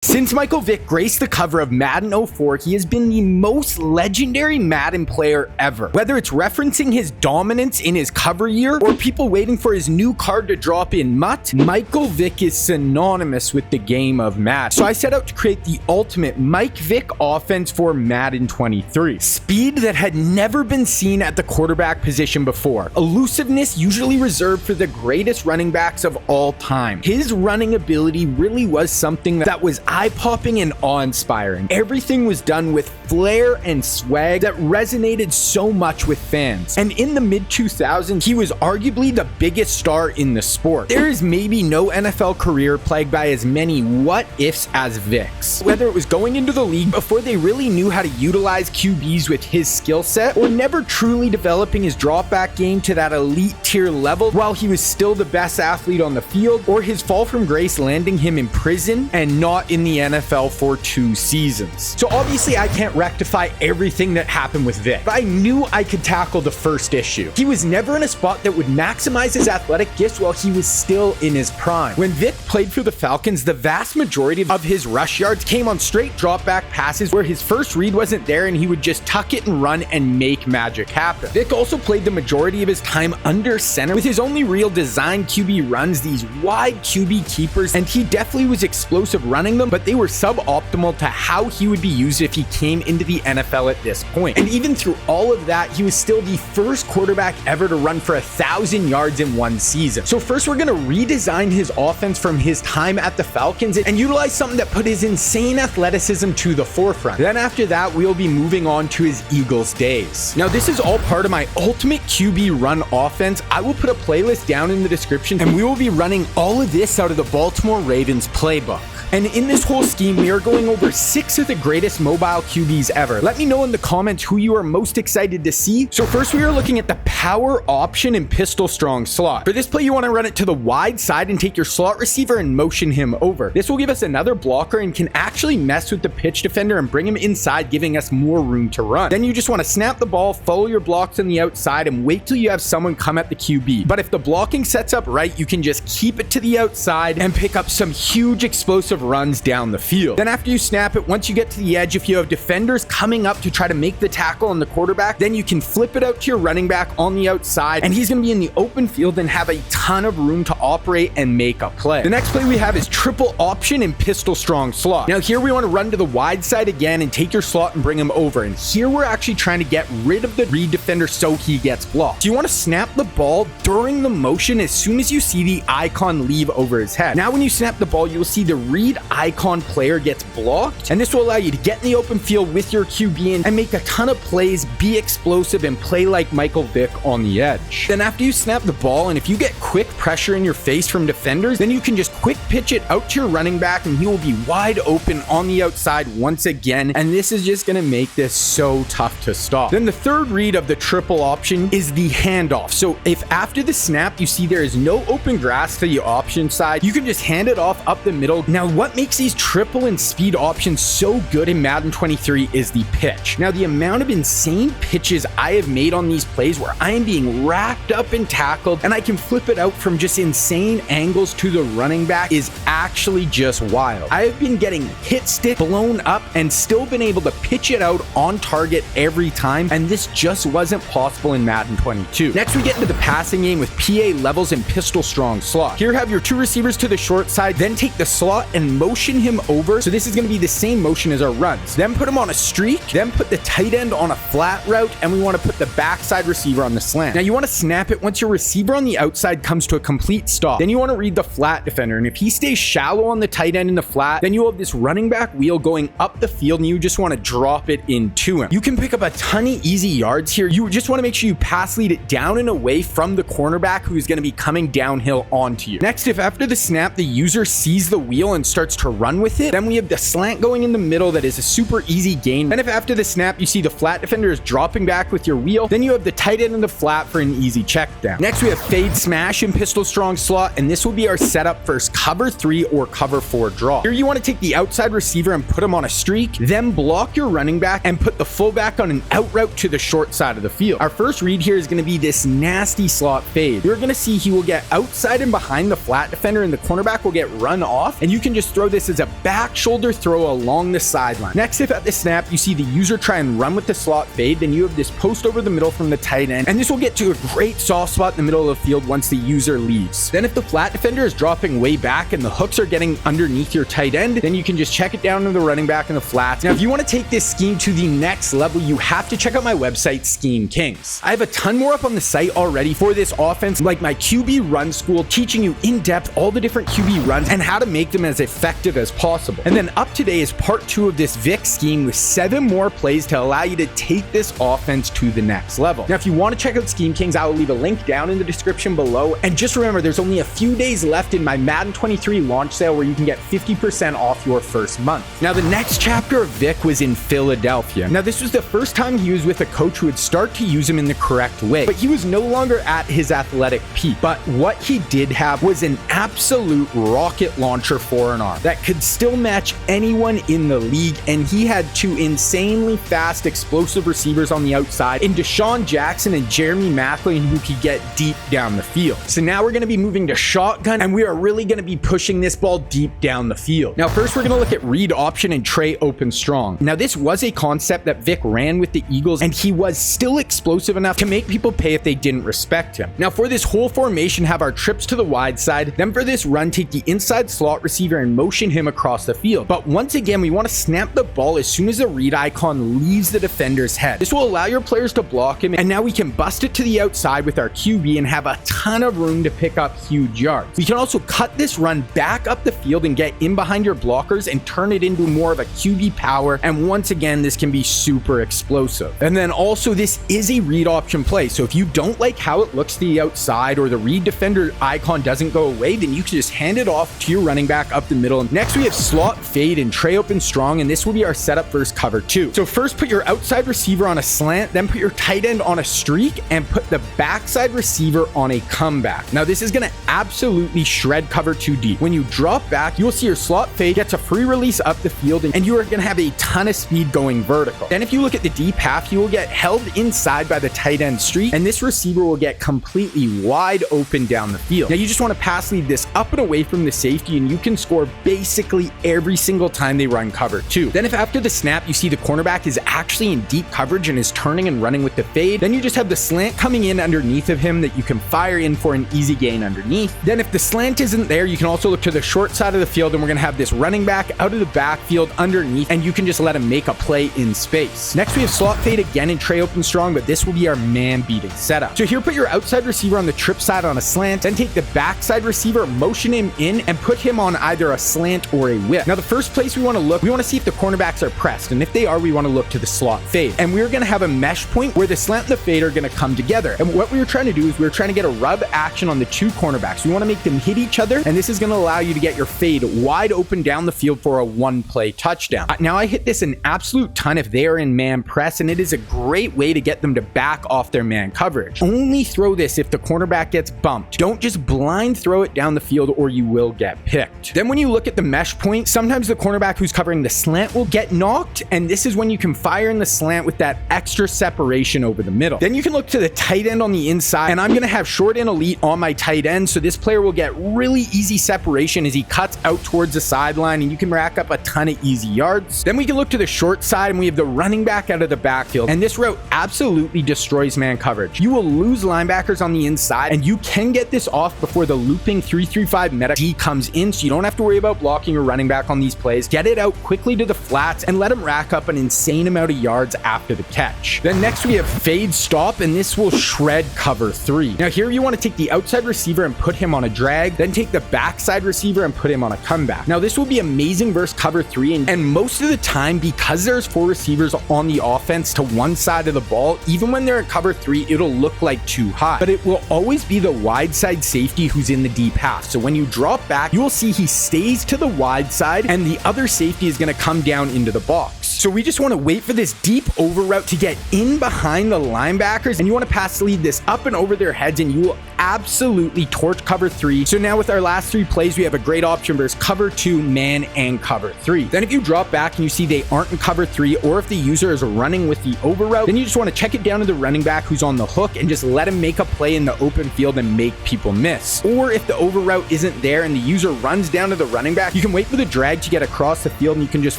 Since Michael Vick graced the cover of Madden 04, he has been the most legendary Madden player ever. Whether it's referencing his dominance in his cover year or people waiting for his new card to drop in MUT, Michael Vick is synonymous with the game of Madden. So I set out to create the ultimate Mike Vick offense for Madden 23. Speed that had never been seen at the quarterback position before. Elusiveness usually reserved for the greatest running backs of all time. His running ability really was something that was eye-popping and awe-inspiring. Everything was done with flair and swag that resonated so much with fans. And in the mid-2000s, he was arguably the biggest star in the sport. There is maybe no NFL career plagued by as many what-ifs as Vick's. Whether it was going into the league before they really knew how to utilize QBs with his skill set, or never truly developing his drop-back game to that elite tier level while he was still the best athlete on the field, or his fall from grace landing him in prison and not in the NFL for 2 seasons. So obviously I can't rectify everything that happened with Vick, but I knew I could tackle the first issue. He was never in a spot that would maximize his athletic gifts while he was still in his prime. When Vick played for the Falcons, the vast majority of his rush yards came on straight drop back passes where his first read wasn't there and he would just tuck it and run and make magic happen. Vick also played the majority of his time under center with his only real design QB runs, these wide QB keepers, and he definitely was explosive running them, but they were suboptimal to how he would be used if he came into the NFL at this point. And even through all of that, he was still the first quarterback ever to run for 1,000 yards in 1 season. So first we're going to redesign his offense from his time at the Falcons and utilize something that put his insane athleticism to the forefront. Then after that, we'll be moving on to his Eagles days. Now this is all part of my ultimate QB run offense. I will put a playlist down in the description and we will be running all of this out of the Baltimore Ravens Playbook. And in this whole scheme, we are going over 6 of the greatest mobile QBs ever. Let me know in the comments who you are most excited to see. So first we are looking at the power option and pistol strong slot. For this play, you want to run it to the wide side and take your slot receiver and motion him over. This will give us another blocker and can actually mess with the pitch defender and bring him inside, giving us more room to run. Then you just want to snap the ball, follow your blocks on the outside, and wait till you have someone come at the QB. But if the blocking sets up right, you can just keep it to the outside and pick up some huge explosive runs down the field. Then after you snap it, once you get to the edge, if you have defenders coming up to try to make the tackle on the quarterback, then you can flip it out to your running back on the outside and he's going to be in the open field and have a ton of room to operate and make a play. The next play we have is triple option and pistol strong slot. Now here we want to run to the wide side again and take your slot and bring him over. And here we're actually trying to get rid of the read defender so he gets blocked. So you want to snap the ball during the motion as soon as you see the icon leave over his head. Now when you snap the ball, you'll see the read icon player gets blocked, and this will allow you to get in the open field with your QB and make a ton of plays, be explosive, and play like Michael Vick on the edge. Then after you snap the ball, and if you get quick pressure in your face from defenders, then you can just quick pitch it out to your running back and he will be wide open on the outside once again, and this is just going to make this so tough to stop. Then the third read of the triple option is the handoff. So if after the snap you see there is no open grass to the option side, you can just hand it off up the middle. Now what makes these triple and speed options so good in Madden 23 is the pitch. Now the amount of insane pitches I have made on these plays where I am being wrapped up and tackled and I can flip it out from just insane angles to the running back is actually just wild. I have been getting hit stick blown up and still been able to pitch it out on target every time, and this just wasn't possible in Madden 22. Next we get into the passing game with PA levels and pistol strong slot. Here have your 2 receivers to the short side, then take the slot and motion him over. So this is going to be the same motion as our runs. Then put him on a streak, then put the tight end on a flat route, and we want to put the backside receiver on the slant. Now you want to snap it once your receiver on the outside comes to a complete stop. Then you want to read the flat defender, and if he stays shallow on the tight end in the flat, then you have this running back wheel going up the field and you just want to drop it into him. You can pick up a ton of easy yards here. You just want to make sure you pass lead it down and away from the cornerback who is going to be coming downhill onto you. Next, if after the snap the user sees the wheel and starts to run with it, then we have the slant going in the middle that is a super easy gain. Then if after the snap you see the flat defender is dropping back with your wheel, then you have the tight end in the flat for an easy check down. Next we have fade smash and pistol strong slot, and this will be our setup for cover 3 or cover 4 draw. Here you want to take the outside receiver and put him on a streak, then block your running back and put the fullback on an out route to the short side of the field. Our first read here is going to be this nasty slot fade. You're going to see he will get outside and behind the flat defender and the cornerback will get run off, and you can just throw this passes a back shoulder throw along the sideline. Next, if at the snap you see the user try and run with the slot fade, then you have this post over the middle from the tight end, and this will get to a great soft spot in the middle of the field once the user leaves. Then if the flat defender is dropping way back and the hooks are getting underneath your tight end, then you can just check it down to the running back in the flats. Now, if you want to take this scheme to the next level, you have to check out my website, Scheme Kings. I have a ton more up on the site already for this offense, like my QB run school, teaching you in depth all the different QB runs and how to make them as effective as possible. And then up today is part 2 of this Vick scheme with 7 more plays to allow you to take this offense to the next level. Now, if you want to check out Scheme Kings, I will leave a link down in the description below. And just remember, there's only a few days left in my Madden 23 launch sale where you can get 50% off your first month. Now, the next chapter of Vick was in Philadelphia. Now, this was the first time he was with a coach who would start to use him in the correct way, but he was no longer at his athletic peak. But what he did have was an absolute rocket launcher for an arm that could still match anyone in the league, and he had 2 insanely fast, explosive receivers on the outside in Deshaun Jackson and Jeremy Maclin, who could get deep down the field. So now we're going to be moving to shotgun, and we are really going to be pushing this ball deep down the field. Now, first we're going to look at read option and Trey open strong. Now, this was a concept that Vick ran with the Eagles, and he was still explosive enough to make people pay if they didn't respect him. Now, for this whole formation, have our trips to the wide side. Then for this run, take the inside slot receiver and motion him across the field. But once again, we want to snap the ball as soon as the read icon leaves the defender's head. This will allow your players to block him, and now we can bust it to the outside with our QB and have a ton of room to pick up huge yards. We can also cut this run back up the field and get in behind your blockers and turn it into more of a QB power, and once again, this can be super explosive. And then also, this is a read option play, so if you don't like how it looks to the outside or the read defender icon doesn't go away, then you can just hand it off to your running back up the middle. Next, we have slot fade and Trey open strong, and this will be our setup versus cover 2. So first, put your outside receiver on a slant, then put your tight end on a streak, and put the backside receiver on a comeback. Now, this is going to absolutely shred cover 2 deep. When you drop back, you will see your slot fade gets a free release up the field, and you are going to have a ton of speed going vertical. Then if you look at the deep half, you will get held inside by the tight end streak, and this receiver will get completely wide open down the field. Now, you just want to pass lead this up and away from the safety, and you can score basically every single time they run cover 2. Then if after the snap you see the cornerback is actually in deep coverage and is turning and running with the fade, then you just have the slant coming in underneath of him that you can fire in for an easy gain underneath. Then if the slant isn't there, you can also look to the short side of the field, and we're going to have this running back out of the backfield underneath, and you can just let him make a play in space. Next, we have slot fade again and Trey open strong, but this will be our man beating setup. So here, put your outside receiver on the trip side on a slant, then take the backside receiver, motion him in, and put him on either a slant or a whip. Now, the first place we want to see if the cornerbacks are pressed, and if they are, we want to look to the slot fade. And we're going to have a mesh point where the slant and the fade are going to come together. And what we were trying to do is we were trying to get a rub action on the 2 cornerbacks. We want to make them hit each other, and this is going to allow you to get your fade wide open down the field for a 1-play touchdown. Now, I hit this an absolute ton if they are in man press, and it is a great way to get them to back off their man coverage. Only throw this if the cornerback gets bumped. Don't just blind throw it down the field or you will get picked. Then when you look at the mesh point, sometimes the cornerback who's covering the slant will get knocked, and this is when you can fire in the slant with that extra separation over the middle. Then you can look to the tight end on the inside, and I'm going to have short and elite on my tight end, so this player will get really easy separation as he cuts out towards the sideline, and you can rack up a ton of easy yards. Then we can look to the short side, and we have the running back out of the backfield, and this route absolutely destroys man coverage. You will lose linebackers on the inside, and you can get this off before the looping 3-3-5 meta D comes in, so you don't have to worry about blocking your running back on these plays. Get it out quickly to the flats and let him rack up an insane amount of yards after the catch. Then next we have fade stop, and this will shred cover 3. Now here you want to take the outside receiver and put him on a drag, then take the backside receiver and put him on a comeback. Now this will be amazing versus cover 3, and most of the time, because there's 4 receivers on the offense to one side of the ball, even when they're in cover 3, it'll look like too high, but it will always be the wide side safety who's in the deep half. So when you drop back, you will see he stays to the wide side, and the other safety is going to come down into the box. So we just want to wait for this deep over route to get in behind the linebackers, and you want to pass lead this up and over their heads, and you will absolutely torch cover 3. So now with our last 3 plays, we have a great option versus cover 2, man, and cover 3. Then if you drop back and you see they aren't in cover 3, or if the user is running with the over route, then you just want to check it down to the running back who's on the hook and just let him make a play in the open field and make people miss. Or if the over route isn't there and the user runs down to the running back, you can wait for the drag to get across the field and you can just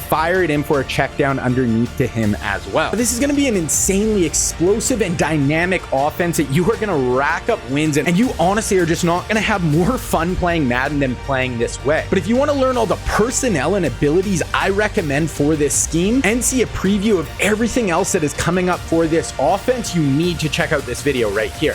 fire it in for a check down underneath to him as well. But this is going to be an insanely explosive and dynamic offense that you are going to rack up wins and you honestly are just not going to have more fun playing Madden than playing this way. But if you want to learn all the personnel and abilities I recommend for this scheme and see a preview of everything else that is coming up for this offense, you need to check out this video right here.